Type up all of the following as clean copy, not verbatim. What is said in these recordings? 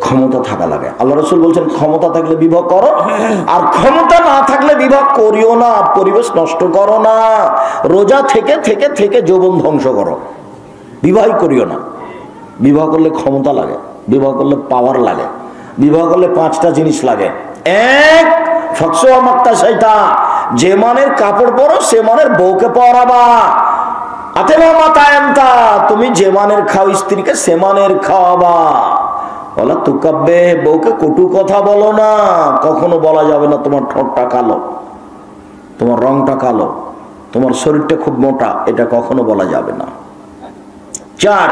ক্ষমতা থাকা লাগে। আল্লাহ রাসূল বলছেন ক্ষমতা থাকলে বিবাহ করো, আর ক্ষমতা না থাকলে বিবাহ করিও না, পরিবেশ নষ্ট করো না, রোজা থেকে থেকে থেকে যৌবন ধ্বংস করো, বিবাহই করিও না। বিবাহ করলে ক্ষমতা লাগে, বিবাহ করলে পাওয়ার লাগে, বিবাহ করলে 5টা জিনিস লাগে। এক, ফকসোয়া মাক্তা সেইটা, যে মানের কাপড় পরো সে মানের বউকে পরাবা। আতেমা মাতায়ান্তা, তুমি যে মানের খাও স্ত্রীকে সে মানের খাওয়াবা। বলা তুকাব্বে, বউকে কটু কথা বলো না, কখনো বলা যাবে না তোমার ঠোঁটটা কালো, তোমার রংটা কালো, তোমার শরীরটা খুব মোটা, এটা কখনো বলা যাবে না। 4,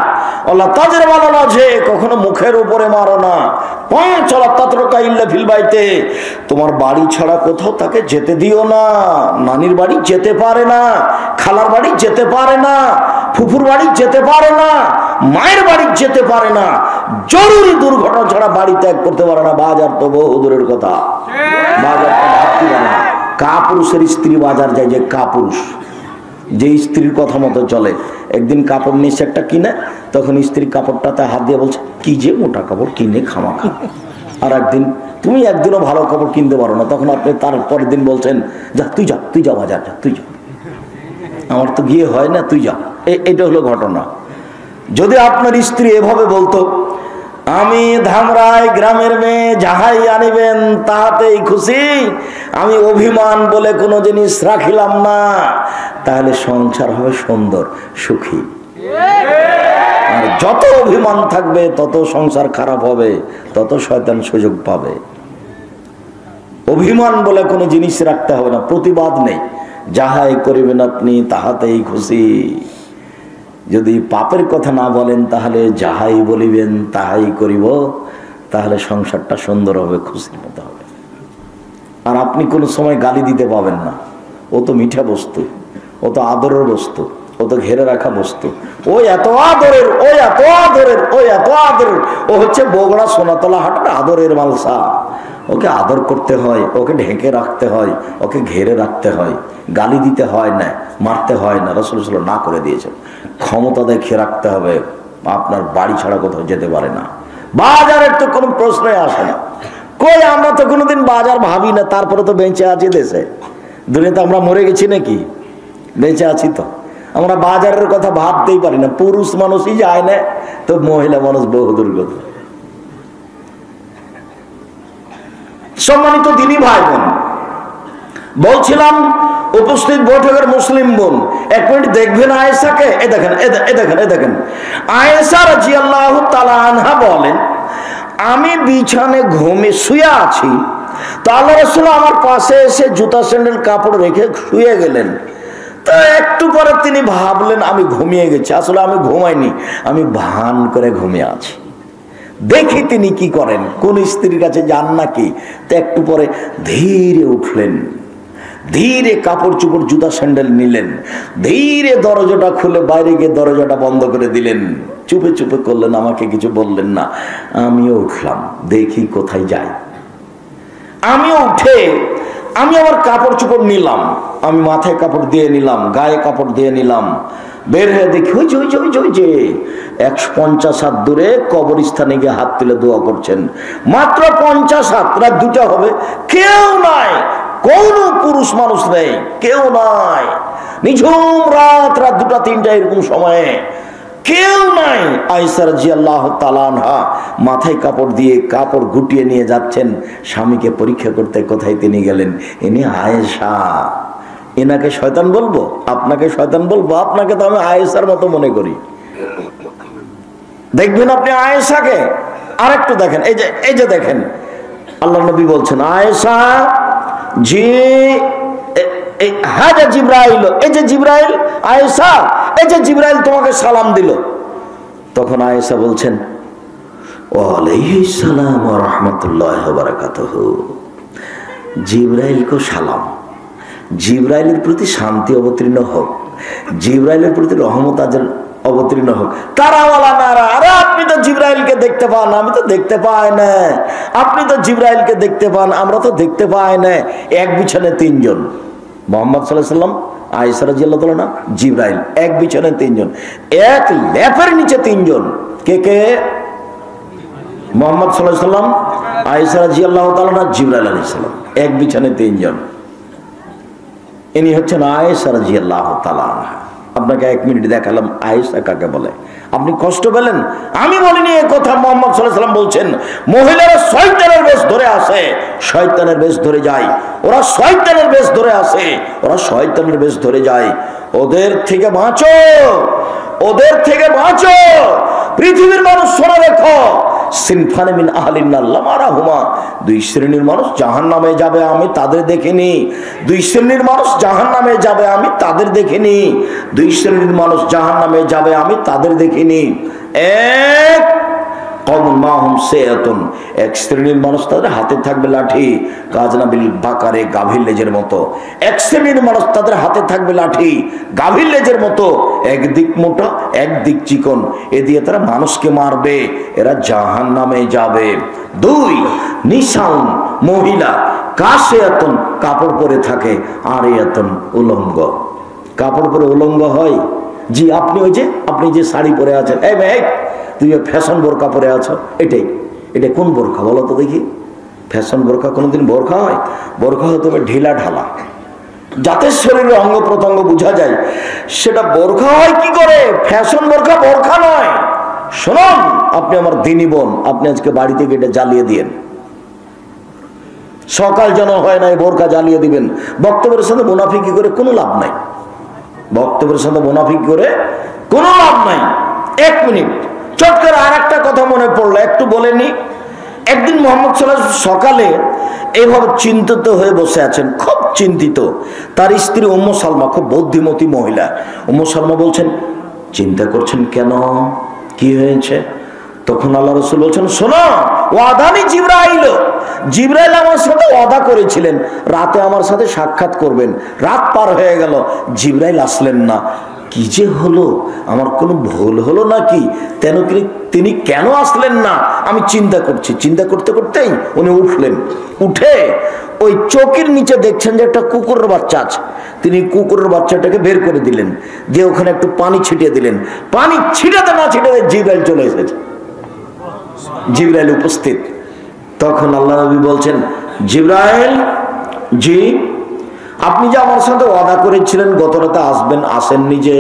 আল্লাহ তাজের ভালো আছে, কখনো মুখের উপরে মারো না। 5, আল্লাহ তাতরকা ইল্লা ফিল বাইতে, তোমার বাড়ি ছাড়া কোথাও তাকে যেতে দিও না। নানির বাড়ি যেতে পারে না, খালার বাড়ি যেতে পারে না, ফুফুর বাড়ি যেতে পারে না, মায়ের বাড়ি যেতে পারে না, জরুরি দুর্ঘটনা ছাড়া বাড়ি ত্যাগ করতে পারে না। বাজার তো বহু দূরের কথা, বাজার তো ভাবতে পারে না। কাপুরুষের স্ত্রী বাজার যায়, যে কাপুরুষ, যে স্ত্রীর কথা মতো চলে। একদিন কাপড় নিয়েছে একটা কিনে, তখন স্ত্রী কাপড়টাতে হাত দিয়ে বলছে কি যে মোটা কাপড় কিনে খামাখা। আর একদিন তুমি একদিনও ভালো কাপড় কিনতে পারো না, তখন আপনি তার পরের দিন বলছেন যা তুই যা, তুই যা বাজার যা, তুই যা, আমার তো গিয়ে হয় না, তুই যা। এটা হলো ঘটনা। যদি আপনার স্ত্রী এভাবে বলতো আমি ধামরাই গ্রামের মেয়ে, যাহাই আনিবেন তাহাতেই খুশি, আমি অভিমান বলে কোনো জিনিস রাখিলাম না, তাহলে সংসার হবে সুন্দর সুখী। আর যত অভিমান থাকবে তত সংসার খারাপ হবে, তত শয়তান সুযোগ পাবে। অভিমান বলে কোনো জিনিস রাখতে হবে না, প্রতিবাদ নেই, যাহাই করিবেন আপনি তাহাতেই খুশি। যদি পাপের কথা না বলেন তাহলে যাহাই বলিবেন তাহাই করিব, তাহলে সংসারটা সুন্দর হবে, খুশির মতো হবে। আর আপনি কোনো সময় গালি দিতে পাবেন না, ও তো মিঠা বস্তু, ও তো আদরের বস্তু, ও তো ঘেরে রাখা বস্তু, ও এত আদরের, ও এত আদরের, ও এত আদরের, ও হচ্ছে বগুড়া সোনাতলা হাটের আদরের মালসা। ওকে আদর করতে হয়, ওকে ঢেকে রাখতে হয়, ওকে ঘেরে রাখতে হয়, গালি দিতে হয় না, মারতে হয় না। রাসূল সাল্লাল্লাহু আলাইহি ওয়াসাল্লাম না করে দিয়েছেন। ক্ষমতা দেখে রাখতে হবে, আপনার বাড়ি ছাড়া কোথাও যেতে পারে না। বাজারের তো কোনো প্রশ্নই আসে না। কই আমরা তো কোনোদিন বাজার ভাবি না, তারপরে তো বেঁচে আছি দেশে। দুনিয়াতে আমরা মরে গেছি নাকি? বেঁচে আছি তো। আমরা বাজারের কথা ভাবতেই পারি না, পুরুষ মানুষই যায় না, তো মহিলা মানুষ বহুদূর কথা। সম্মানিত দিনী ভাই বোন, বলছিলাম উপস্থিত বৈঠকের মুসলিম বোন, এক মিনিট দেখবেন আয়েশাকে। এ দেখেন, এ দেখেন, এ দেখেন, আয়েশা রাদিয়াল্লাহু তাআলা আনহা বলেন আমি বিছানে ঘুমে শুয়ে আছি, তো আল্লাহ রাসূল আমার পাশে এসে জুতা স্যান্ডেল কাপড় রেখে শুয়ে গেলেন। তো একটু পরে তিনি ভাবলেন আমি ঘুমিয়ে গেছি, আসলে আমি ঘুমাইনি, আমি ভান করে ঘুমিয়ে আছি। দেখি তিনি কি করেন, কোন স্ত্রীর কাছে যান নাকি। তো একটু পরে ধীরে উঠলেন, ধীরে কাপড় চোপড় জুতা স্যান্ডেল নিলেন, ধীরে দরজাটা খুলে বাইরে গিয়ে দরজাটা বন্ধ করে দিলেন, চুপে চুপে করলেন, আমাকে কিছু বললেন না। আমিও উঠলাম, দেখি কোথায় যাই। আমিও উঠে আমি আমার কাপড় চোপড় নিলাম, আমি মাথায় কাপড় দিয়ে নিলাম, গায়ে কাপড় দিয়ে নিলাম, বের হয়ে দেখি ওই যে ওই যে ওই যে ওই যে 150 হাত দূরে কবরস্থানে গিয়ে হাত তুলে দোয়া করছেন। মাত্র 50 হাত, রাত 2টা হবে, কেউ নাই, কোন পুরুষ মানুষ নেই, কেউ নাই, নিঝুম রাত, রাত 2টা 3টা এরকম সময়ে কেউ নাই। আয়েশা রাদিয়াল্লাহু তাআলা আনহা মাথায় কাপড় দিয়ে কাপড় গুটিয়ে নিয়ে যাচ্ছেন স্বামীকে পরীক্ষা করতে। কোথায় তিনি গেলেন? ইনি আয়েশা। এনাকে শয়তান বলবো? আপনাকে শয়তান বলবো? আপনাকে তো আমি আয়েশার মতো মনে করি। দেখবেন আপনি আয়েশাকে, আরেকটু দেখেন, এই যে দেখেন, আল্লাহ নবী বলছেন আয়েশা জি, হ্যাঁ যে জিবরাইল, এই যে জিবরাইল, আয়েশা এই যে জিবরাইল তোমাকে সালাম দিল। তখন আয়েশা বলছেন ওয়ালাইহিস সালাম ওয়া রাহমাতুল্লাহি ওয়া বারাকাতুহু। জিবরাইল কো সালাম, জিবরাইলের প্রতি শান্তি অবতীর্ণ হোক, জিবরাইলের প্রতি রহমত আজল অবতীর্ণ হোক। তারাওয়ালা নারা, আরে আপনি তো জিবরাইলকে দেখতে পান, আমি তো দেখতে পাই না। আপনি তো জিবরাইলকে দেখতে পান, আমরা তো দেখতে পাই না। এক বিছানায় 3 জন, মুহাম্মদ সাল্লাল্লাহু আলাইহি ওয়াসাল্লাম, আয়েশা রাদিয়াল্লাহু তাআলা, জিবরাইল, এক বিছানায় 3 জন, এক লেপের নিচে 3 জন। কে কে? মুহাম্মদ সাল্লাল্লাহু আলাইহি সাল্লাম, আয়েশা রাদিয়াল্লাহু তাআলা, জিবরাইল আলাইহিস সালাম, এক বিছানায় তিনজন। ইনি হচ্ছেন আয়েশা রাদিয়াল্লাহু তাআলা। আপনাকে 1 মিনিট দেখালাম আয়েশা কাকে বলে। আপনি কষ্ট পেলেন? আমি বলিনি এই কথা, মুহাম্মদ সাল্লাল্লাহু আলাইহি সাল্লাম বলছেন। মহিলারা শয়তানের বেশ ধরে আসে, শয়তানের বেশ ধরে যায়। ওরা শয়তানের বেশ ধরে আসে, ওরা শয়তানের বেশ ধরে যায়। ওদের থেকে বাঁচো, ওদের থেকে বাঁচো। পৃথিবীর মানুষ শুনে রেখো, সিনফানে মিন আহলিন নার লামা রাহুমা, 2 শ্রেণীর মানুষ জাহান্নামে যাবে, আমি তাদের দেখিনি। 2 শ্রেণীর মানুষ জাহান্নামে যাবে, আমি তাদের দেখিনি। 2 শ্রেণীর মানুষ জাহান্নামে যাবে, আমি তাদের দেখিনি। এক কওমুন মাহুম সায়াতুন, এক শ্রেণীর মানুষ তাদের হাতে থাকবে লাঠি, কাজনাবিল বাকারে, গাভীর লেজের মতো। এক শ্রেণীর মানুষ তাদের হাতে থাকবে লাঠি, গাভীর লেজের মতো, একদিক মোটা একদিক চিকন, এ দিয়ে তারা মানুষকে মারবে, এরা জাহান্নামে যাবে। 2 নিসাউন, মহিলা, কাশিয়াতুন, কাপড় পরে থাকে, আর ইয়াতুন, উলঙ্গ। কাপড় পরে উলঙ্গ হয়? জি, আপনি ওই যে আপনি যে শাড়ি পরে আছেন, এই ভাই তুই ফ্যাশন বোরকা পরে আছো, এটাই। এটা কোন বোরকা বলো তো দেখি? ফ্যাশন বোরকা কোনোদিন বোরকা হয়? বোরকা হতে হবে ঢিলা ঢালা, যাতে শরীরের অঙ্গ প্রত্যঙ্গ বোঝা যায়, সেটা বোরকা হয় কি করে? ফ্যাশন বোরকা বোরকা নয়। শুনুন, আপনি আমার দিনী বোন, আপনি আজকে বাড়ি থেকে এটা জ্বালিয়ে দিয়েন। সকাল যেন হয় না বোরকা জ্বালিয়ে দিবেন। বক্তব্যের সাথে মুনাফিকি করে কোনো লাভ নাই, বক্তব্যের সাথে মুনাফিকি করে কোনো লাভ নাই। 1 মিনিট চট করে আর একটা কথা মনে পড়লো, একটু বলে নি। একদিন মুহাম্মদ সাল্লাল্লাহু আলাইহি ওয়াসাল্লাম সকালে এইভাবে চিন্তিত হয়ে বসে আছেন, খুব চিন্তিত। তার স্ত্রী উম্মু সালমা, খুব বুদ্ধিমতী মহিলা। উম্মু সালমা বলছেন, চিন্তা করছেন কেন, কি হয়েছে? তখন আল্লাহ রাসূল বলছেন, শোনো, ওয়াদানি জিবরাইল, জিবরাইল আমার সাথে ওয়াদা করেছিলেন রাতে আমার সাথে সাক্ষাৎ করবেন। রাত পার হয়ে গেল, জিবরাইল আসলেন না। কি যে হলো, আমার কোনো ভুল হলো নাকি? তিনি কেন আসলেন না আমি চিন্তা করছি। চিন্তা করতে করতেই উনি উঠলেন। উঠে ওই চৌকির নিচে দেখছেন যে একটা কুকুরের বাচ্চা আছে। তিনি কুকুরের বাচ্চাটাকে বের করে দিলেন, দিয়ে ওখানে একটু পানি ছিটিয়ে দিলেন। পানি ছিটাতে না ছিটাতে জিবরাইল চলে এসেছে, জিবরাইল উপস্থিত। তখন আল্লাহ নবী বলছেন, জিবরাইল, জি আপনি যে আমার সাথে ওয়াদা করেছিলেন গত রাতে আসবেন, আসেননি যে?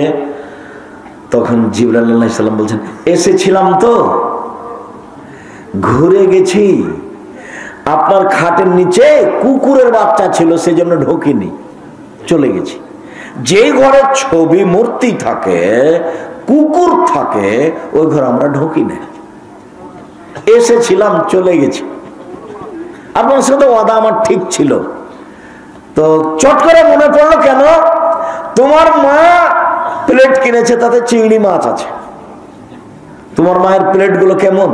তখন জিবরাইল আলাইহিস সালাম বলছেন, এসেছিলাম তো, ঘুরে গেছি। আপনার খাটের নিচে কুকুরের বাচ্চা ছিল, সেজন্য ঢোকিনি, চলে গেছি। যেই ঘরে ছবি মূর্তি থাকে, কুকুর থাকে, ওই ঘরে আমরা ঢুকি না। এসেছিলাম, চলে গেছি। আপনার সাথে ওয়াদা আমার ঠিক ছিল। তো চট করে মনে পড়লো কেন? তোমার মা প্লেট কিনেছে, তাতে চিংড়ি মাছ আছে। তোমার মায়ের প্লেট গুলো কেমন?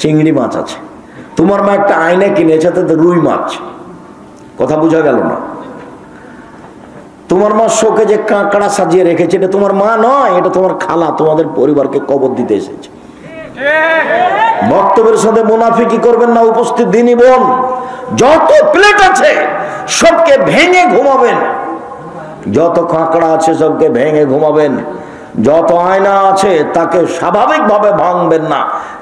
চিংড়ি মাছ আছে। তোমার মা একটা আয়না কিনেছে, তাতে রুই মাছ। কথা বোঝা গেল না? তোমার মা শোকে যে কাঁকড়া সাজিয়ে রেখেছে, এটা তোমার মা নয়, এটা তোমার খালা, তোমাদের পরিবারকে কবর দিতে এসেছে। বক্তব্যের সাথে মুনাফিকি করবেন না, উপস্থিত দিনী বোন। যত প্লেট আছে সবকে ভেঙে ঘুমাবেন, যত কাঁকড়া আছে সবকে ভেঙে ঘুমাবেন, যত আয়না আছে তাকে স্বাভাবিকভাবে ভাঙবেন না,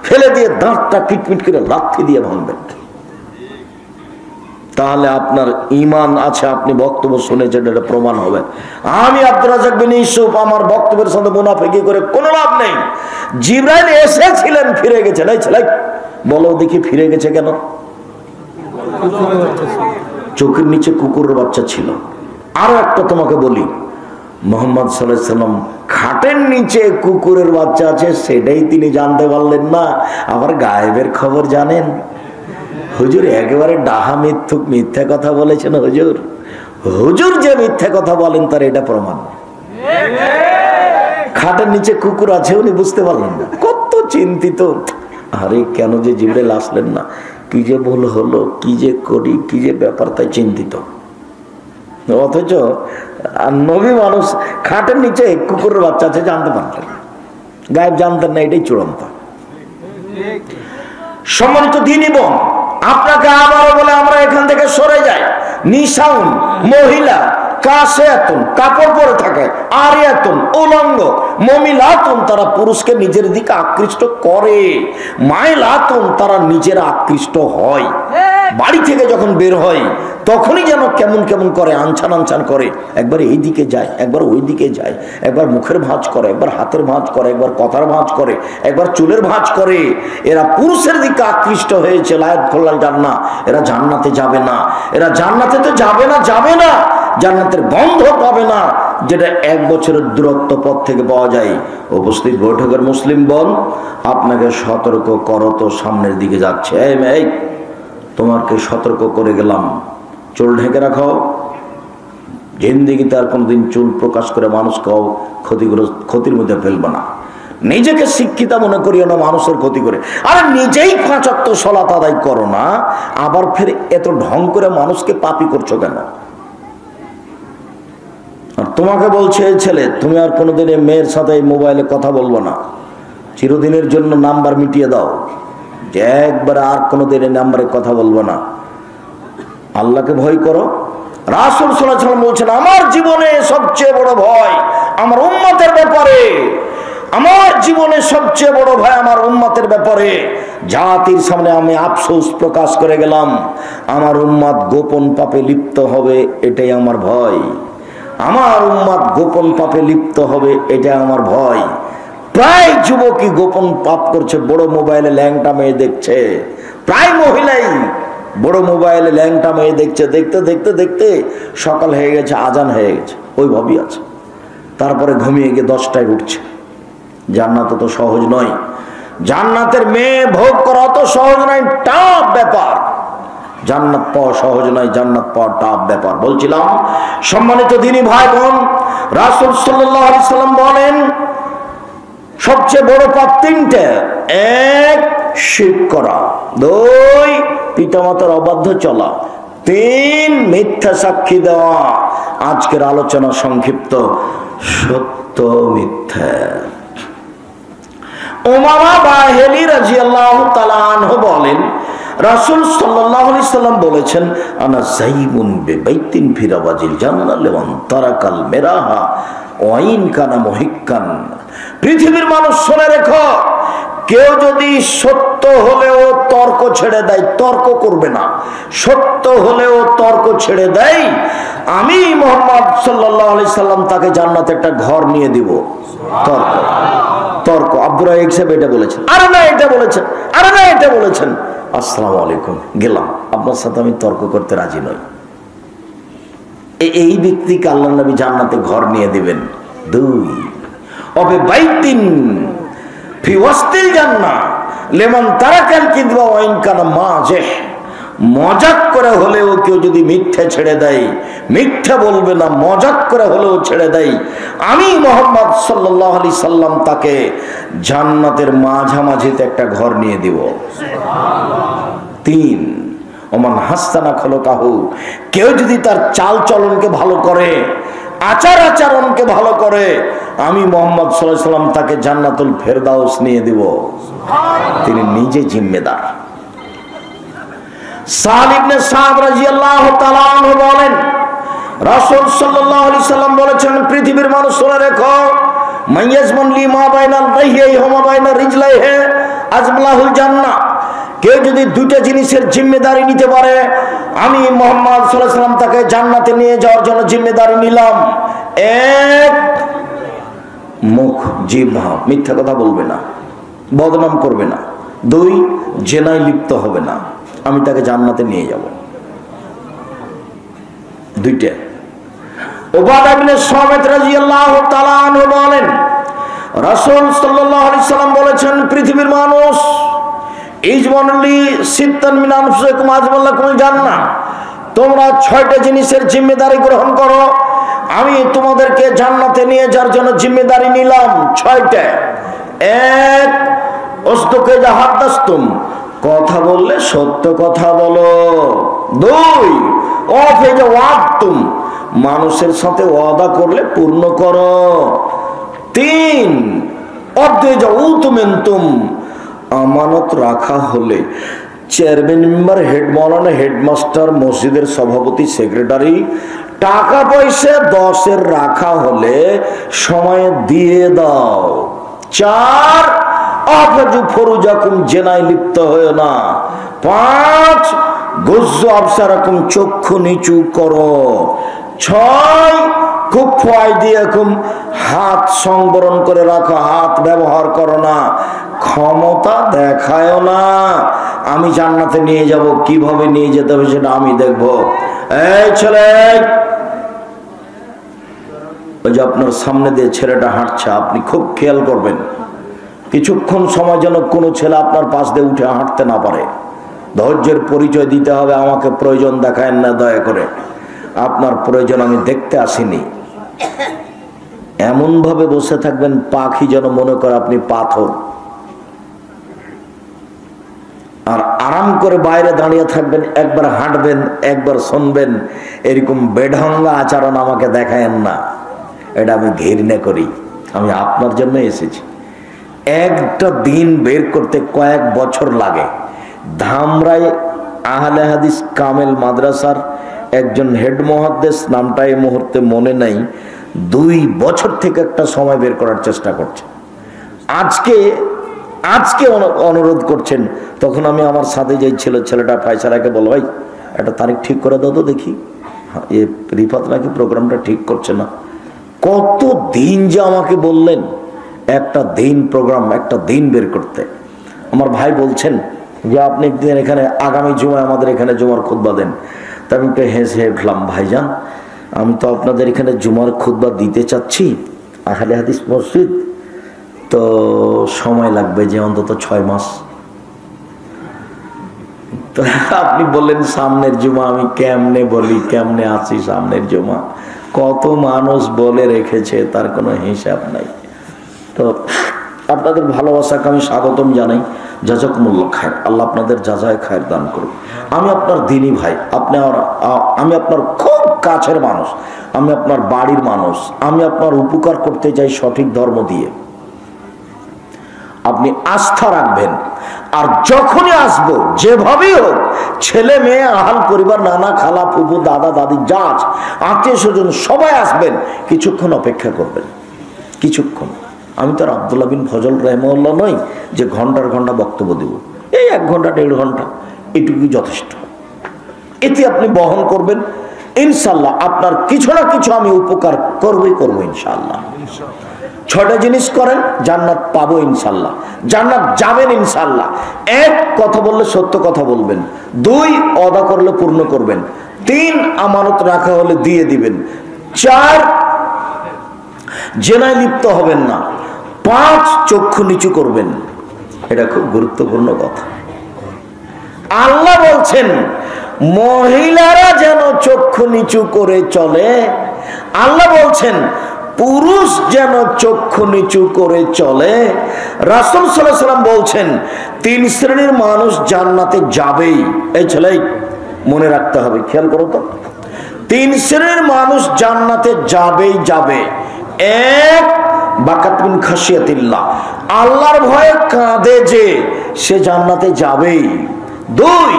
ফেলে দিয়ে দাঁতটা কিটমিট করে লাথি দিয়ে ভাঙবেন। তাহলে আপনার ঈমান আছে, আপনি বক্তব্য শুনেছেন, এটা প্রমাণ হবে। আমি আব্দুর রাজ্জাক বিন ইউসুফ, আমার বক্তব্যের সাথে মুনাফিকি করে কোনো লাভ নেই। জিবরাইল এসেছিলেন, ফিরে গেছেন। এই ছেলে বলো দেখি, ফিরে গেছে কেন? চোখের নিচে কুকুরের বাচ্চা ছিল। আরো একটা তোমাকে বলি, মুহাম্মদ সাল্লাল্লাহু আলাইহি ওয়াসাল্লাম খাটের নিচে কুকুরের বাচ্চা আছে, সেটাই তিনি জানতে পারলেন না, আবার গায়েবের খবর জানেন। হুজুর একেবারে ডাহা মিথ্যুক, মিথ্যা কথা বলেছেন হুজুর। হুজুর যে মিথ্যা কথা বলেন তার এটা প্রমাণ। খাটের নিচে কুকুর আছে, উনি বুঝতে পারলেন না, কত চিন্তিত। আরে কেন যে জিবরাইল আসলেন না, কি যে ভুল হলো, কি যে করি, কি যে ব্যাপার, তাই চিন্তিত। অথচ নবী মানুষ খাটের নিচে কুকুরের বাচ্চা আছে জানতে পারতেন, গায়েব জানতেন না, এটাই চূড়ান্ত। সম্মানিত দিনী বোন, আপনাকে আবারও বলে আমরা এখান থেকে সরে যাই। নিসাউন, মহিলা, কাসিয়াতুন কাপড় পরে থাকে, আরিয়াতুন উলঙ্গ, মুমিলাতুন তারা পুরুষকে নিজের দিকে আকৃষ্ট করে, মাইলাতুন তারা নিজেরা আকৃষ্ট হয়। বাড়ি থেকে যখন বের হয় তখনই যেন কেমন কেমন করে, আনছান আনছান করে, একবার এই দিকে যায়, একবার ওই দিকে যায়, একবার মুখের ভাঁজ করে, একবার হাতের ভাঁজ করে, একবার কথার ভাঁজ করে, একবার চুলের ভাঁজ করে। এরা পুরুষের দিকে আকৃষ্ট হয়েছে, লায়াত খোল্লাল জান্নাত, এরা জান্নাতে যাবে না। এরা জান্নাতে তো যাবে না, যাবে না, জান্নাতের গন্ধ পাবে না, যেটা 1 বছরের দূরত্ব পথ থেকে পাওয়া যায়। উপস্থিত বৈঠকের মুসলিম বোন, আপনাকে সতর্ক করো তো, সামনের দিকে যাচ্ছে। এই তোমাকে সতর্ক করে গেলাম, চুল ঢেকে রাখো, জিন্দেগিতে আর কোনোদিন চুল প্রকাশ করে মানুষকেও ক্ষতির মধ্যে ফেলবে না। নিজেকে শিক্ষিত মনে করিও না মানুষের ক্ষতি করে। আর নিজেই 5 ওয়াক্ত সালাত আদায় করো না, আবার ফের এত ঢং করে মানুষকে পাপী করছো কেন? আর তোমাকে বলছে এই ছেলে, তুমি আর কোনোদিন মেয়ের সাথে মোবাইলে কথা বলবো না, চিরদিনের জন্য নাম্বার মিটিয়ে দাও, যে একবার আর কোনোদিন এই নাম্বারে কথা বলবো না। আল্লাহকে ভয় করো। রাসূল সাল্লাল্লাহু আলাইহি ওয়াসাল্লাম বলছেন, আমার জীবনে সবচেয়ে বড় ভয় আমার উম্মতের ব্যাপারে, আমার জীবনে সবচেয়ে বড় ভয় আমার উম্মতের ব্যাপারে। জাতির সামনে আমি আফসোস প্রকাশ করে গেলাম, আমার উম্মত গোপন পাপে লিপ্ত হবে, এটাই আমার ভয়। আমার উম্মত গোপন পাপে লিপ্ত হবে, এটাই আমার ভয়। প্রায় যুবকই গোপন পাপ করছে, বড় মোবাইলে ল্যাংটা মেয়ে দেখছে, প্রায় মহিলাই বড় মোবাইলে ল্যাংটা মেয়ে দেখছে, দেখতে দেখতে দেখতে সকাল হয়ে গেছে, আজান হয়ে গেছে, ওইভাবেই আছে। তারপরে ঘুমিয়ে গিয়ে 10টায় উঠছে। জান্নাত তো সহজ নয়, জান্নাতের মেয়ে ভোগ করা তো সহজ নয়, টাফ ব্যাপার। জান্নাত পাওয়া সহজ নয়, জান্নাত পাওয়া টাফ ব্যাপার। বলছিলাম সম্মানিত দিনী ভাই বোন, রাসূল সাল্লাল্লাহু আলাইহি সাল্লাম বলেন সবচেয়ে বড় পাপ 3টে। 1 শিরক করা, 2 পিতামাতার অবাধ্য চলা, 3 মিথ্যা সাক্ষী দেওয়া। আজকের আলোচনা সংক্ষিপ্ত, সত্য মিথ্যা। উমামা বাহিলি রাদিয়াল্লাহু তাআলা আনহু বলেন, রাসূল সাল্লাল্লাহু আলাইহি সাল্লাম বলেছেন, আনা যাইবুন বিবাইতিন ফি রাওয়াজিল জান্নাহ লিমান তারাকাল মিরাহা ওয়া ইন কানা মুহিক্কান। পৃথিবীর মানুষ শুনে রেখো, কেউ যদি সত্য হলেও তর্ক ছেড়ে দেয়, তর্ক করবে না, সত্য হলেও তর্ক ছেড়ে দেয়, আমি মুহাম্মদ সাল্লাল্লাহু আলাইহি সাল্লাম তাকে জান্নাতে একটা ঘর নিয়ে দিব। তর্ক তর্ক আব্দুর রাজ্জাক সাহেব এটা বলেছেন, আরে না এটা বলেছেন, আরে না এটা বলেছেন, আসসালামু আলাইকুম, গেলাম, আপনার সাথে আমি তর্ক করতে রাজি নই। এই ব্যক্তিকে আল্লাহর নবী জান্নাতে ঘর নিয়ে দিবেন। 2 অবে বাইতিন ফি ওয়াসতিল জান্নাহ লিমান তারাকাল কিযবা ওয়া ইন কানা মাজিহ। মজাক করে হলেও কেউ যদি মিথ্যা ছেড়ে দেয়, মিথ্যা বলবে না, মজাক করে হলেও ছেড়ে দেয়, আমি মুহাম্মদ সাল্লাল্লাহু আলাইহি সাল্লাম তাকে জান্নাতের মাঝামাঝিতে একটা ঘর নিয়ে দিব। সুবহানাল্লাহ। 3 ওমান হাসানা খলকাহু, কেউ যদি তার চাল চলনকে ভালো করে, আচার আচরণকে ভালো করে, আমি মুহাম্মদ সাল্লাল্লাহু আলাইহি সাল্লাম তাকে জান্নাতুল ফেরদাউস নিয়ে দিব। তিনি নিজে জিম্মেদার। সাদ ইবনে সাদ রাদিয়াল্লাহু তাআলা আনহু বলেন, রাসূল সাল্লাল্লাহু আলাইহি সাল্লাম বলেছেন, পৃথিবীর মানুষ শুনে রেখো, মাইয়াজমান লি মা বাইনাল রাইহি ওয়া মা বাইনার রিজলাইহি আজমালাহুল জান্নাহ। কেউ যদি 2টা জিনিসের জিম্মেদারি নিতে পারে, আমি মুহাম্মদ সাল্লাল্লাহু আলাইহি সাল্লাম তাকে জান্নাতে নিয়ে যাওয়ার জন্য জিম্মেদারি নিলাম। 1 মুখ, জিহ্বা, মিথ্যা কথা বলবে না, বদনাম করবে না। 2 জেনায় লিপ্ত হবে না, আমি তাকে জান্নাতে নিয়ে যাব। 2টা। উবাদা ইবনে সামিত রাদিয়াল্লাহু তাআলা আনহু বলেন, রাসূল সাল্লাল্লাহু আলাইহি সাল্লাম বলেছেন, পৃথিবীর মানুষ ইজমানুলি সিত্তান মিন আনফুসিকুম আজমাল্লাকুমুল জান্নাহ, তোমরা 6টা জিনিসের জিম্মেদারি গ্রহণ করো, আমি তোমাদেরকে জান্নাতে নিয়ে যাওয়ার জন্য জিম্মেদারি নিলাম। 6টা। 1 উসদুকে জাহাদাসতুম, কথা বললে সত্য কথা বলো। 2 ওয়াফিজা ওয়াদতুম, মানুষের সাথে ওয়াদা করলে পূর্ণ করো। 3 অদ্দুজা উতুমিনতুম, আমানত রাখা হলে চেয়ারম্যান মেম্বার, হেড মাওলানা, হেডমাস্টার, মসজিদের সভাপতি, সেক্রেটারি, টাকা পয়সা 10-এর রাখা হলে সময় দিয়ে দাও। 4 আফাজু ফরুজাকুম, জেনায় লিপ্ত হয়ে না। 5 গুজ্জু আবসারাকুম, চক্ষু নিচু করো। 6 কুফু আইদিয়াকুম, হাত সংবরণ করে রাখো, হাত ব্যবহার করো না। ক্ষমতা দেখায় না। আমি জান্নাতে নিয়ে যাব, কিভাবে নিয়ে যেতে হবে সেটা আমি দেখবো। এই ছেলে, ওই যে আপনার সামনে দিয়ে ছেলেটা হাঁটছে, আপনি খুব খেয়াল করবেন কিছুক্ষণ সময় যেন কোনো ছেলে আপনার পাশ দিয়ে উঠে হাঁটতে না পারে। ধৈর্যের পরিচয় দিতে হবে। আমাকে প্রয়োজন দেখায় না, দয়া করে। আপনার প্রয়োজন আমি দেখতে আসিনি। এমন ভাবে বসে থাকবেন পাখি যেন মনে করে আপনি পাথর। আর আরাম করে বাইরে দাঁড়িয়ে থাকবেন, একবার হাঁটবেন, একবার শুনবেন। এরকম বেঢঙ্গা আচরণ আমাকে দেখায়েন না, এটা আমি ঘৃণা করি। আমি আপনার জন্য এসেছি। একটা দিন বের করতে কয়েক বছর লাগে। ধামরাই আহলে হাদিস কামেল মাদ্রাসার একজন হেড মুহাদ্দিস, নামটা এই মুহূর্তে মনে নাই, 2 বছর থেকে একটা সময় বের করার চেষ্টা করছে। আজকে অনুরোধ করছেন। তখন আমি আমার সাথে যেই ছেলেটা ফায়সালাকে বলো, ভাই একটা তারিখ ঠিক করে দাও তো দেখি। এ রিফাত নাকি প্রোগ্রামটা ঠিক করছে না। কত দিন যে আমাকে বললেন একটা দিন প্রোগ্রাম, একটা দিন বের করতে। আমার ভাই বলছেন যে আপনি একদিন এখানে আগামী জুমায় আমাদের এখানে জুমার খুতবা দেন। তা আমি একটু হেসে উঠলাম, ভাইজান আমি তো আপনাদের এখানে জুমার খুতবা দিতে চাচ্ছি, আহলে হাদিস মসজিদ, তো সময় লাগবে যে অন্তত 6 মাস। তো আপনি বললেন সামনের জুমা। আমি কেমনে বলি, কেমনে আছি সামনের জুমা? কত মানুষ বলে রেখেছে, তার কোনো হিসাব নাই। তো আপনাদের ভালোবাসাকে আমি স্বাগতম জানাই। জাযাকুমুল্লাহ খায়র, আল্লাহ আপনাদের জাযায়ে খায়র দান করুন। আমি আপনার দিনী ভাই, আমি আপনার খুব কাছের মানুষ, আমি আপনার বাড়ির মানুষ। আমি আপনার উপকার করতে চাই সঠিক ধর্ম দিয়ে। আপনি আস্থা রাখবেন। আর যখনই আসবো, যেভাবেই হোক, ছেলে মেয়ে আহাল পরিবার, নানা খালা ফুফু দাদা দাদি যা আছে, আত্মীয় স্বজন সবাই আসবেন। কিছুক্ষণ অপেক্ষা করবেন, কিছুক্ষণ। আমি তো আর আব্দুল্লাহ বিন ফজল রাহিমাহুল্লাহ নই যে ঘন্টার ঘন্টা বক্তব্য দেব। এই 1 ঘন্টা 1.5 ঘন্টা এটুকুই যথেষ্ট। এতে আপনি বহন করবেন, ইনশাল্লাহ আপনার কিছু না কিছু আমি উপকার করবো ইনশাল্লাহ। 6টা জিনিস করেন, জান্নাত পাবো ইনশাল্লাহ, জান্নাত যাবেন ইনশাল্লাহ। 1, কথা বললে সত্য কথা বলবেন। 2, ওয়াদা করলে পূর্ণ করবেন। 3, আমানত রাখা হলে দিয়ে দিবেন। 4, জেনায় লিপ্ত হবেন না। 5, চক্ষু নিচু করবেন। এটা খুব গুরুত্বপূর্ণ কথা। আল্লাহ বলছেন মহিলারা যেন চক্ষু নিচু করে চলে। আল্লাহ বলছেন পুরুষ যেন চক্ষু নিচু করে চলে। রাসূল সাল্লাল্লাহু আলাইহি ওয়াসাল্লাম বলছেন 3 শ্রেণীর মানুষ জান্নাতে যাবেই। এই ছেলে মনে রাখতে হবে, খেয়াল করো তো। 3 শ্রেণীর মানুষ জান্নাতে যাবেই যাবে। 1, বাকাত মিন খাশিয়াতিল্লাহ, আল্লাহর ভয়ে কাঁদে যে, সে জান্নাতে যাবেই। 2,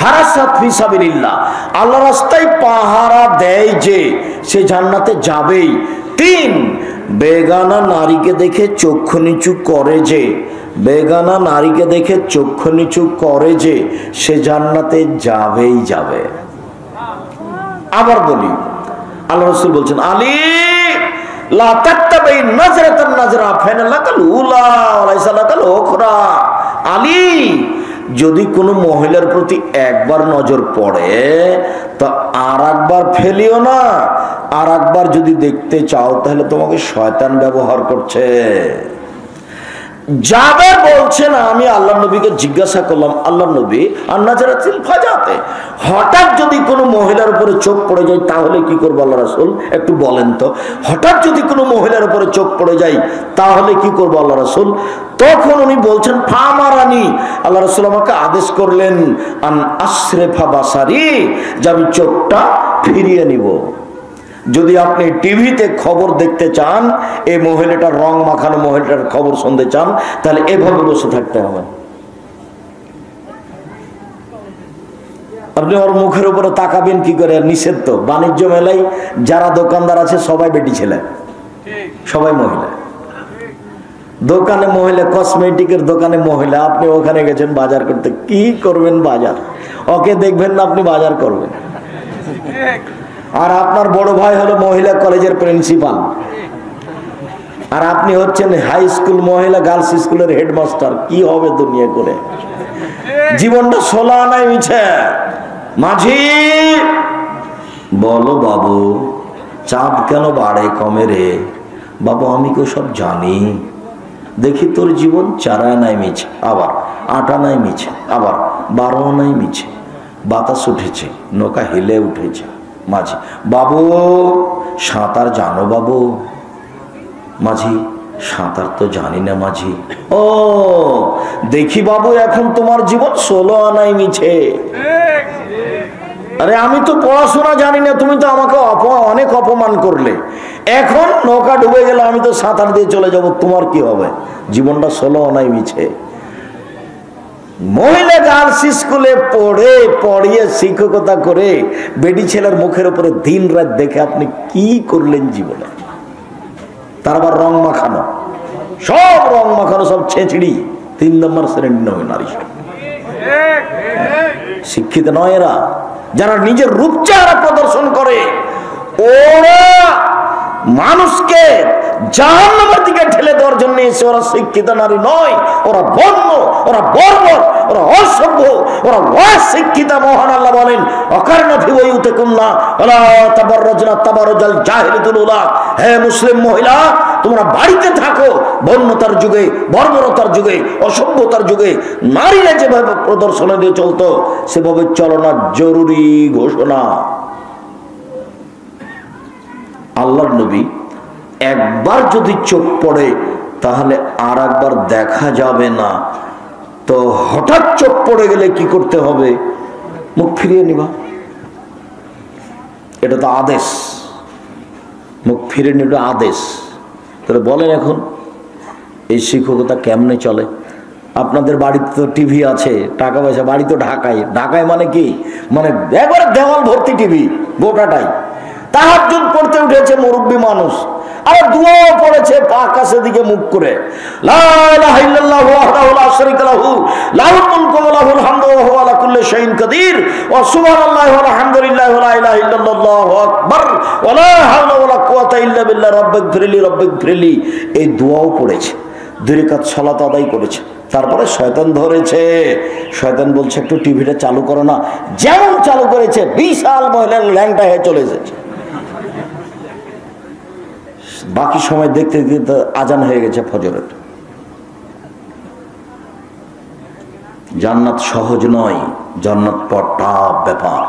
হারাসাত ফি সাবিলিল্লাহ, আল্লাহর রাস্তায় পাহারা দেয় যে, সে জান্নাতে যাবেই। 3, বেগানা নারীকে দেখে চক্ষু নিচু করে যে, বেগানা নারীকে দেখে চক্ষু নিচু করে যে, সে জান্নাতে যাবেই যাবে। আবার বলি, আল্লাহ রাসূল বলছেন আলী লা তাত্তাবি নাজরাতান নাজরা ফাইনালাকাল উলা ওয়া লাইসা লাকাল উখরা। আলী, যদি কোনো মহিলার প্রতি একবার নজর পড়ে তা আর একবার ফেলিও না। আর একবার যদি দেখতে চাও তাহলে তোমাকে শয়তান ব্যবহার করছে। জাবের বলছেন আমি আল্লাহ নবীকে জিজ্ঞাসা করলাম, আল্লাহ নবী আন্নাজারাতিল ফাজাতে, হঠাৎ যদি কোনো মহিলার উপরে চোখ পড়ে যায় তাহলে কি করবো আল্লাহ রাসূল? একটু বলেন তো, হঠাৎ যদি কোনো মহিলার উপরে চোখ পড়ে যায় তাহলে কি করবো আল্লাহ রাসূল? তখন উনি বলছেন ফামারানি, আল্লাহ রাসূল আমাকে আদেশ করলেন আন আশরিফা বাসারি, যে আমি চোখটা ফিরিয়ে নিব। যদি আপনি টিভিতে খবর দেখতে চান, এই মহিলাটার রং মাখানো মহিলাটার খবর শুনতে চান, তাহলে এভাবে বসে থাকতে হবে। আপনি ওর মুখের উপরে তাকাবেন কি করে? নিষেধ তো। বাণিজ্য মেলায় যারা দোকানদার আছে সবাই বেটি ছেলে, সবাই মহিলা। দোকানে মহিলা, কসমেটিকের দোকানে মহিলা, আপনি ওখানে গেছেন বাজার করতে, কি করবেন বাজার? ওকে দেখবেন না, আপনি বাজার করবেন। আর আপনার বড় ভাই হলো মহিলা কলেজের প্রিন্সিপাল, আর আপনি হচ্ছেন হাই স্কুল মহিলা গার্লস স্কুলের হেডমাস্টার। কি হবে দুনিয়া করে? জীবনটা 16 আনায় মিছে। মাঝি বলো বাবু, চাঁদ কেন বাড়ে কমে রে? বাবু আমি কেউ সব জানি, দেখি তোর জীবন 4 আনায় মিছে, আবার 8 আনায় মিছে, আবার 12 আনায় মিছে। বাতাস উঠেছে, নৌকা হিলে উঠেছে। মাঝি বাবু সাঁতার জানো বাবু? মাঝি সাঁতার তো জানি না মাঝি। ও দেখি বাবু এখন তোমার জীবন 16 আনায় মিছে। আরে আমি তো পড়াশোনা জানি না, তুমি তো আমাকে অনেক অপমান করলে, এখন নৌকা ডুবে গেলে আমি তো সাঁতার দিয়ে চলে যাব, তোমার কি হবে? জীবনটা 16 আনায় মিছে। মহিলা গার্লস স্কুলে পড়িয়ে শিক্ষকতা করে বেটি ছেলের মুখের উপরে দিন রাত দেখে আপনি কি করলেন জীবনে? তার আবার রং মাখানো, সব রং মাখানো, সব ছেঁচড়ি, 3 নম্বর শ্রেণীর নয় নারী। শিক্ষিত নয় এরা, যারা নিজের রূপ চেহারা প্রদর্শন করে, ওরা মানুষকে জাহান্নামের দিকে ঠেলে দেওয়ার জন্য এসে। ওরা শিক্ষিত নারী নয়, ওরা বর্ণ, ওরা বর্বর, ওরা অসভ্য, ওরা অশিক্ষিত। মহান আল্লাহ বলেন অকারণা ফি বুয়ুতিকুন্না ওয়ালা তাবাররাজনা তাবারুজাল জাহিলিয়াতুল উলা। হে মুসলিম মহিলা, তোমরা বাড়িতে থাকো। বর্ণতার যুগে, বর্বরতার যুগে, অসভ্যতার যুগে নারীরা যেভাবে প্রদর্শন দিয়ে চলতো সেভাবে চলনা জরুরি ঘোষণা। আল্লাহর নবী একবার যদি চোখ পড়ে তাহলে আর একবার দেখা যাবে না। তো হঠাৎ চোখ পড়ে গেলে কি করতে হবে? মুখ ফিরিয়ে নিবা, এটা তো আদেশ। মুখ ফিরিয়ে নিবা আদেশ। তাহলে বলেন এখন এই শিক্ষকতা কেমনে চলে? আপনাদের বাড়িতে তো টিভি আছে, টাকা পয়সা, বাড়ি তো ঢাকায়। ঢাকায় মানে কি? মানে একবারে দেওয়াল ভর্তি টিভি, গোটাটাই। তাহাজ্জুদ পড়তে উঠেছে মুরব্বী মানুষ, আর দুয়াও পড়েছে আকাশের দিকে মুখ করে, লা ইলাহা ইল্লাল্লাহু ওয়াহদাহু লা শারীকা লাহু লাহুল মুলকু ওয়া লাহুল হামদু ওয়া হুয়া আলা কুল্লি শাইইন কাদির ওয়া সুবহানাল্লাহি ওয়া আলহামদুলিল্লাহি ওয়া লা ইলাহা ইল্লাল্লাহু আকবার ওয়া লা হাওলা ওয়া লা কুওয়াতা ইল্লা বিল্লাহ রাব্বিগফিরলি রাব্বিগফিরলি। এই দুয়াও পড়েছে, 2 রাকাত সালাত আদায় করেছে। তারপরে শয়তান ধরেছে, শয়তান বলছে একটু টিভিটা চালু করো না। যেমন চালু করেছে বিশাল মহিলার ল্যাংটা হয়ে চলে এসেছে। বাকি সময় দেখতে দেখতে আজান হয়ে গেছে ফজরের। জান্নাত সহজ নয়, জান্নাত পড়া ব্যাপার।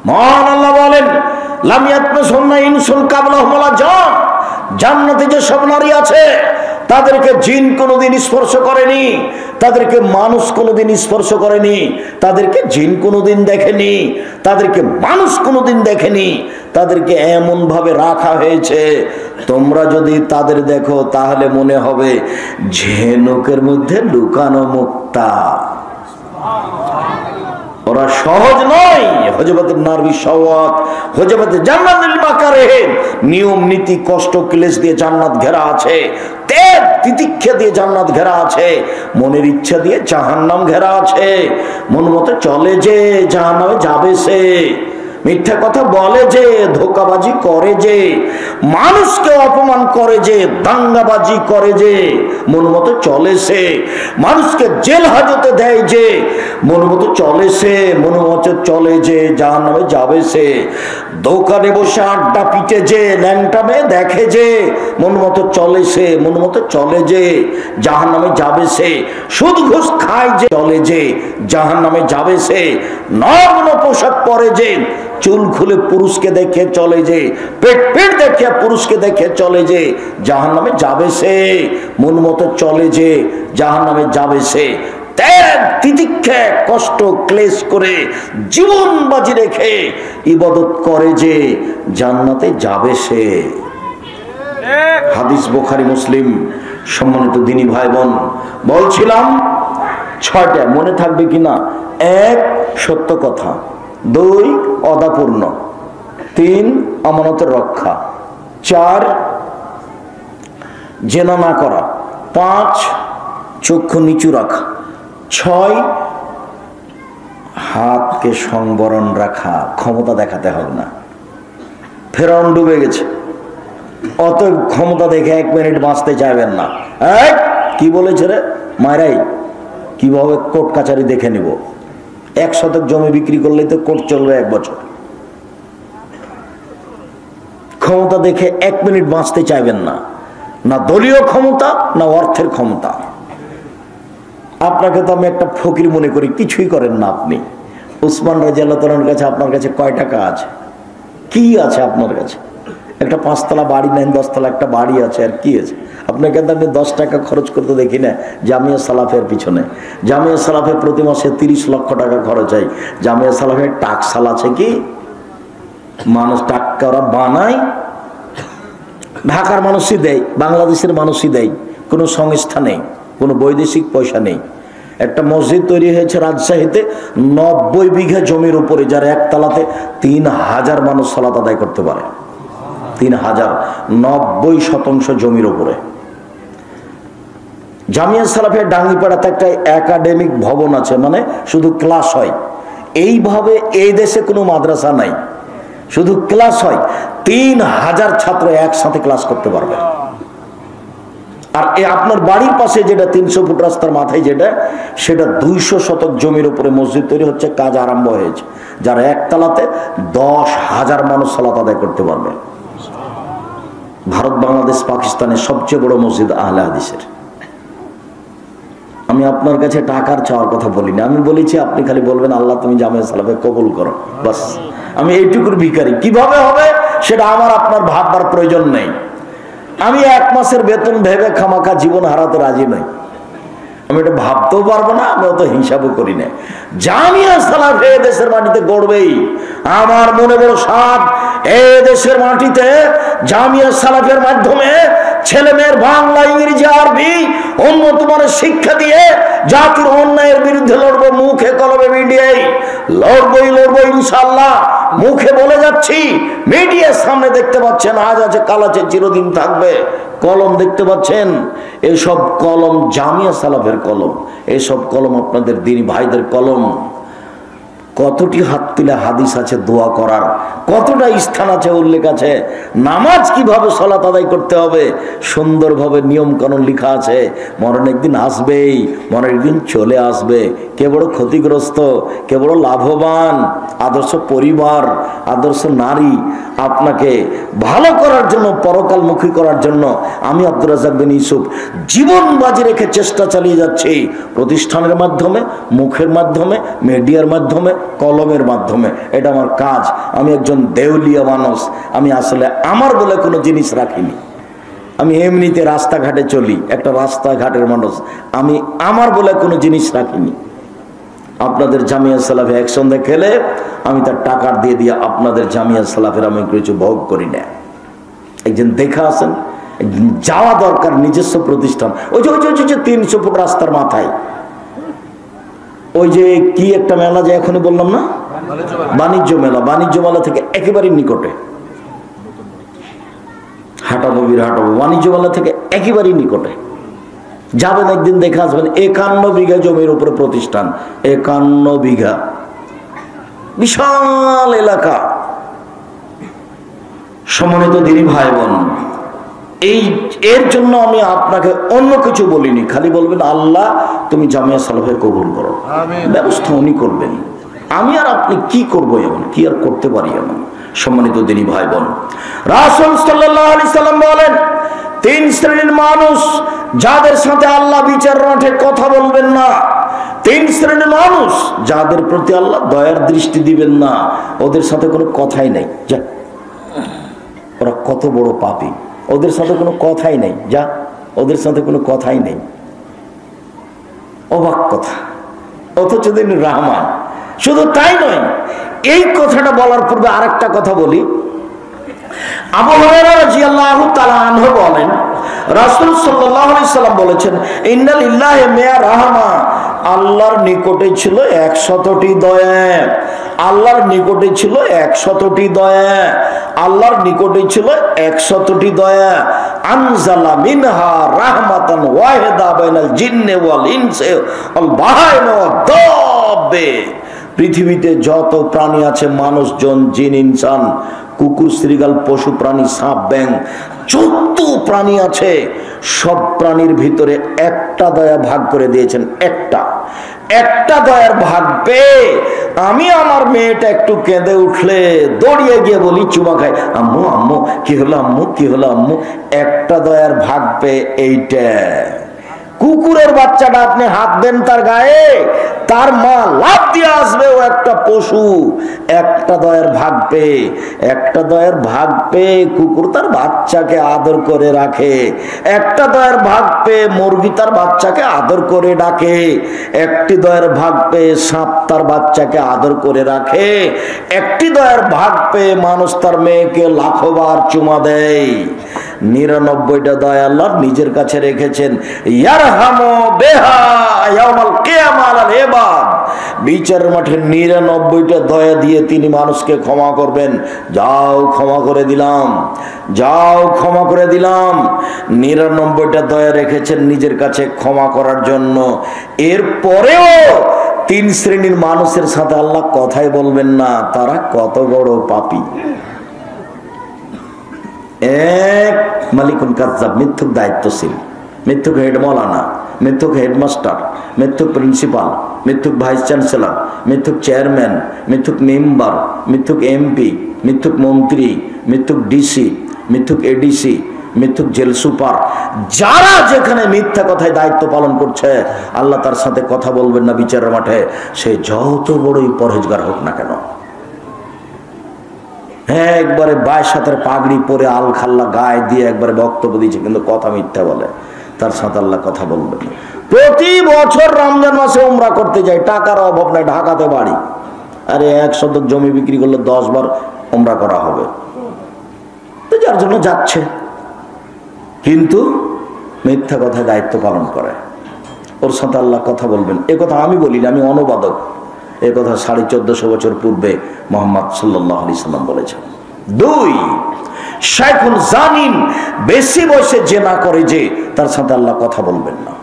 মহান আল্লাহ বলেন লাম ইয়াতমাসুন্না ইনসুন কাবলাহুম ওয়ালা জান। জান্নাতে যে সব নারী আছে তাদেরকে জিন কোনোদিন স্পর্শ করেনি, তাদেরকে মানুষ কোনোদিন স্পর্শ করেনি, তাদেরকে জিন কোনোদিন দেখেনি, তাদেরকে মানুষ কোনোদিন দেখেনি। তাদেরকে এমন ভাবে রাখা হয়েছে, তোমরা যদি তাদের দেখো তাহলে মনে হবে ঝিনুকের মধ্যে লুকানো মুক্তা। ওরা সহজ নয়। হযরত নারী সওয়াত হযরত জান্নাতুল মাকারে, নিয়ম নীতি কষ্ট ক্লেশ দিয়ে জান্নাত ঘেরা আছে, ত্যাগ তিতিক্ষা দিয়ে জান্নাত ঘেরা আছে, মনের ইচ্ছা দিয়ে জাহান্নাম ঘেরা আছে। মন মতো চলে যে জাহান্নামে যাবে সে, মিথ্যা কথা বলে যে, ধোঁকাবাজি করে যে, মানুষকে অপমান করে যে, দাঙ্গাবাজি করে যে, মন মতো চলে সে, মানুষকে জেল হাজতে দেয় যে, মন মতো চলে সে, মন মতো চলে যে জাহান্নামে যাবে সে। দোকানে বসে আড্ডা পিটে যে, ল্যাংটা মেয়ে দেখে যে, মন মতো চলে সে, মন মতো চলে যে জাহান্নামে যাবে সে। সুদ ঘুষ খায় যে, চলে যে জাহান্নামে যাবে সে। নগ্ন পোশাক পরে যে, চুল খুলে পুরুষকে দেখে চলে যে, পেট পেট দেখে পুরুষকে দেখে চলে যে জাহান্নামে যাবে সে। মন মতো চলে যে জাহান্নামে যাবে সে। ত্যাগ তিতিক্ষা কষ্ট ক্লেশ করে জীবন বাজি রেখে ইবাদত করে যে জান্নাতে যাবে সে। হাদিস বুখারী মুসলিম। সম্মানিত দিনী ভাই বোন, বলছিলাম 6টা, মনে থাকবে কিনা? 1 সত্য কথা, 2 অদাপূর্ণ, 3 আমানতের রক্ষা, 4 জেনা না করা, 5 চক্ষু নিচু রাখা, 6 হাতকে সংবরণ রাখা, ক্ষমতা দেখাতে হবে না। ফেরাউন ডুবে গেছে, অতএব ক্ষমতা দেখে 1 মিনিট বাঁচতে চাইবেন না। কি বলেছে রে মায়েরাই, কিভাবে কোর্ট কাচারি দেখে নিব, 1 শতক জমি বিক্রি করলেই তো কোর্ট চলবে 1 বছর। ক্ষমতা দেখে 1 মিনিট বাঁচতে চাইবেন না, না দলীয় ক্ষমতা না অর্থের ক্ষমতা। আপনাকে তো আমি একটা ফকির মনে করি, কিছুই করেন না আপনি। উসমান রাদিয়াল্লাহু তাআলার কাছে আপনার কাছে কয় টাকা আছে, কি আছে আপনার কাছে? একটা 5 তলা বাড়ি নেন, 10 তলা একটা বাড়ি আছে, আর কি আছে? আপনাকে আমি 10 টাকা খরচ করতে দেখি না জামিয়া সালাফের পিছনে। জামিয়া সালাফে প্রতি মাসে 30 লক্ষ টাকা খরচ হয়। জামিয়া সালাফের টাকসাল আছে কি? মানুষ টাকা ওরা বানায়, ঢাকার মানুষই দেয়, বাংলাদেশের মানুষই দেয়, কোনো সংস্থা নেই, কোনো বৈদেশিক পয়সা নেই। একটা মসজিদ তৈরি হয়েছে রাজশাহীতে 90 বিঘা জমির উপরে, যার একতলাতে 3000 মানুষ সালাত আদায় করতে পারে। 3000, 90% জমির উপরে। জামিয়া সালাফিয়া ডাঙ্গিপাড়াতে একটা একাডেমিক ভবন আছে, মানে শুধু ক্লাস হয়। এইভাবে এই দেশে কোনো মাদ্রাসা নাই, শুধু ক্লাস হয়। 3000 ছাত্র একসাথে ক্লাস করতে পারবে। আর আপনার বাড়ির পাশে যেটা 300 ফুট রাস্তার মাথায় যেটা, সেটা 200 শতক জমির উপরে মসজিদ তৈরি হচ্ছে, কাজ আরম্ভ হয়েছে, যার একতলাতে 10,000 মানুষ সালাত আদায় করতে পারবে। ভারত, বাংলাদেশ, পাকিস্তানের সবচেয়ে বড় মসজিদ আহলে হাদিসের। আমি আপনার কাছে টাকার চাওয়ার কথা বলিনি, আমি বলেছি আপনি খালি বলবেন আল্লাহ তুমি জামিয়া সালাফে কবুল করো, বাস। আমি এইটুকুর ভিখারি। কিভাবে হবে সেটা আমার আপনার ভাববার প্রয়োজন নেই। আমি 1 মাসের বেতন ভেবে খামাখা জীবন হারাতে রাজি নই। আমি এটা ভাবতেও পারবো না, আমি অত হিসাবও করি না। জামিয়া সালাফে দেশের মাটিতে গড়বেই। আমার মনে বড় সাধ, এই দেশের মাটিতে জামিয়া সালাফের মাধ্যমে ছেলে মেয়ের বাংলা, ইংরেজি, আরবি উন্নত মানের শিক্ষা দিয়ে জাতির অন্যায়ের বিরুদ্ধে লড়বো। মুখে কলমে মিডিয়ায় লড়বো ইনশাআল্লাহ। মুখে বলে যাচ্ছি, মিডিয়ার সামনে দেখতে পাচ্ছেন, আজ আছে কাল আছে, চিরদিন থাকবে। কলম দেখতে পাচ্ছেন, এসব কলম জামিয়া সালাফের কলম, এসব কলম আপনাদের দিনী ভাইদের কলম। কতটি হাত তুলে হাদিস আছে দোয়া করার, কতটা স্থান আছে, উল্লেখ আছে। নামাজ কিভাবে সালাত আদায় করতে হবে সুন্দরভাবে নিয়ম কানুন লেখা আছে। মরণ একদিন আসবেই, মরণ একদিন চলে আসবে। কে বড় ক্ষতিগ্রস্ত, কে বড় লাভবান, আদর্শ পরিবার, আদর্শ নারী। আপনাকে ভালো করার জন্য, পরকালমুখী করার জন্য আমি আব্দুর রাজ্জাক বিন ইউসুফ জীবন বাজি রেখে চেষ্টা চালিয়ে যাচ্ছি। প্রতিষ্ঠানের মাধ্যমে, মুখের মাধ্যমে, মিডিয়ার মাধ্যমে, কলমের মাধ্যমে। এটা আমার কাজ। আমি একজন দেউলিয়া মানুষ। আমি আসলে আমার বলে কোনো জিনিস রাখিনি। আমি এমনিতে রাস্তাঘাটে চলি, একটা রাস্তাঘাটের মানুষ। আমি আমার বলে কোনো জিনিস রাখিনি। আপনাদের জামিয়া সালাফে একসঙ্গে খেলে আমি তার টাকা দিয়ে আপনাদের জামিয়া সালাফের আমি কিছু ভোগ করি না। একজন দেখা আছেন, যাওয়া দরকার নিজস্ব প্রতিষ্ঠান। ওই যে 300 ফুট রাস্তার মাথায় ওই যে কি একটা মেলা, যে এখনই বললাম না, বাণিজ্য মেলা। বাণিজ্য মেলা থেকে একেবারেই নিকটে, হাঁটাবো বাণিজ্য মেলা থেকে একেবারেই নিকটে যাবেন, একদিন দেখে আসবেন। 51 বিঘা জমির উপরে প্রতিষ্ঠান, 51 বিঘা, বিশাল এলাকা। সম্মানিত দিনী ভাই বোন, এর জন্য আমি আপনাকে অন্য কিছু বলিনি, খালি বলবেন আল্লাহ তুমি জামিয়া সালাফে কবুল করো, ব্যবস্থা উনি করবেন। আমি আর আপনি কি করবো এমন, কি আর করতে পারি এমন? সম্মানিত দিনী ভাই বোন, রাসূল সাল্লাল্লাহু আলাইহি সাল্লাম বলেন, 3 শ্রেণীর মানুষ যাদের সাথে আল্লাহ বিচার মাঠে কথা বলবেন না। 3 শ্রেণীর মানুষ যাদের প্রতি আল্লাহ দয়ার দৃষ্টি দিবেন না, ওদের সাথে কোনো কথাই নাই। যা, ওরা কত বড় পাপী, ওদের সাথে কোনো কথাই নেই। যা, ওদের সাথে কোনো কথাই নেই। অবাক কথা, অথচ তিনি রহমান। শুধু তাই নয়, এই কথাটা বলার পূর্বে আরেকটা কথা বলি। আবু হুরায়রা রাদিয়াল্লাহু তাআলা আনহু বলেন, রাসূল সাল্লাল্লাহু আলাইহি সাল্লাম বলেছেন, ইন্না লিল্লাহি মিয়া রাহমা, আল্লাহর নিকটে ছিল 100টি দয়া। আল্লাহর নিকটে ছিল 100টি দয়া, আল্লাহর নিকটে ছিল 100টি দয়া। আনজালা মিনহা রাহমাতান ওয়াহিদা বাইনাল জিন্নি ওয়াল ইনসি ওয়াল বাহাইমি ওয়াদ দাব্বে। পৃথিবীতে যত প্রাণী আছে, মানুষজন, জিন, ইনসান, কুকুর, শ্রীগাল, পশু প্রাণী, সাপ, ব্যাং, যত প্রাণী আছে সব প্রাণীর ভিতরে একটা দয়া ভাগ করে দিয়েছেন। একটা দয়ার ভাগ পেয়ে আমি আমার মেয়েটা একটু কেঁদে উঠলে দৌড়িয়ে গিয়ে বলি, চুমা খাই, আম্মু আম্মু কি হলো, আম্মু কি হলো, আম্মু। একটা দয়ার ভাগ পেয়ে এইটা। কুকুরের বাচ্চাটা আপনি হাত দেন তার গায়ে, তার মা লাফ দিয়ে আসবে, ও একটা পশু। একটা দয়ার ভাগ পেয়ে, একটা দয়ার ভাগ পেয়ে কুকুর তার বাচ্চাকে আদর করে রাখে। একটা দয়ার ভাগ পেয়ে মুরগি তার বাচ্চাকে আদর করে ডাকে। একটি দয়ার ভাগ পেয়ে সাপ তার বাচ্চাকে আদর করে রাখে। একটি দয়ার ভাগ পেয়ে মানুষ তার মেয়েকে লাখবার চুমা দেয়। 99টা দয়া আল্লাহ নিজের কাছে রেখেছেন। ইয়ারহামু বিহা ইয়াউমাল কিয়ামা আলাল ইবাদ। বিচারের মাঠে 99টা দয়া দিয়ে তিনি মানুষকে ক্ষমা করবেন। যাও ক্ষমা করে দিলাম, যাও ক্ষমা করে দিলাম। 99টা দয়া রেখেছেন নিজের কাছে ক্ষমা করার জন্য। এরপরেও 3 শ্রেণীর মানুষের সাথে আল্লাহ কথাই বলবেন না, তারা কত বড় পাপী। এক, মালিকুল কাজ্জাব, মিথ্যুক দায়িত্বশীল, মিথ্যুক হেড মৌলানা, মিথ্যুক হেডমাস্টার, মিথ্যুক প্রিন্সিপাল, মিথ্যুক ভাইস চ্যান্সেলর, মিথ্যুক চেয়ারম্যান, মিথ্যুক মেম্বার, মিথ্যুক এমপি, মিথ্যুক মন্ত্রী, মিথ্যুক ডিসি, মিথ্যুক এডিসি, মিথ্যুক জেল সুপার। যারা যেখানে মিথ্যা কথায় দায়িত্ব পালন করছে, আল্লাহ তার সাথে কথা বলবেন না বিচারের মাঠে, সে যত বড়ই পরহেজগার হোক না কেন। হ্যাঁ, একবারে 22 হাতের পাগড়ি পরে আল খাল্লা গায়ে দিয়ে একবারে বক্তব্য দিয়েছে, কিন্তু কথা মিথ্যা বলে, তার সাথে আল্লাহ কথা বলবেন না। প্রতি বছর রমজান মাসে উমরা করতে যাই, টাকার অভাব নাই, ঢাকাতে বাড়ি। আরে 1 শতক জমি বিক্রি করলে 10 বার উমরা করা হবে, তো যার জন্য যাচ্ছে, কিন্তু মিথ্যা কথায় দায়িত্ব পালন করে, ওর সাথে আল্লাহ কথা বলবেন। এ কথা আমি বলি না, আমি অনুবাদক। এ কথা 1450 বছর পূর্বে মুহাম্মদ সাল্লাল্লাহু আলাইহি সাল্লাম বলেছেন। 2, শাইখুন জানিন, বেশি বয়সে জেনা করে যে, তার সাথে আল্লাহ কথা বলবেন না।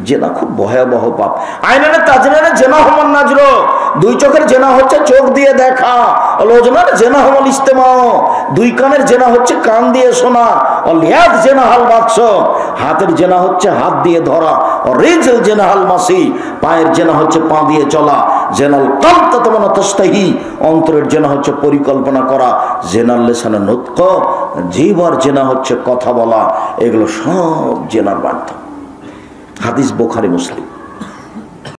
জেনা খুব ভয়াবহ পাপ। আইনানে তাজনানে জেনা হমান নাজরো, 2 চোখের জেনা হচ্ছে চোখ দিয়ে দেখা। লোজনার জেনা হমাল ইস্তেমা, 2 কানের জেনা হচ্ছে কান দিয়ে শোনা। অলিয়াদ জেনা হাল বাদশ, হাতের জেনা হচ্ছে হাত দিয়ে ধরা। রিজল জেনা হাল মাসি, পায়ের জেনা হচ্ছে পা দিয়ে চলা। জেনাল কলব তাতমানা তাস্তাহি, অন্তরের জেনা হচ্ছে পরিকল্পনা করা। জেনাল লিসানে নুতক, জিহ্বার জেনা হচ্ছে কথা বলা। এগুলো সব জেনার মাধ্যম। হাদিস বুখারী মুসলিম।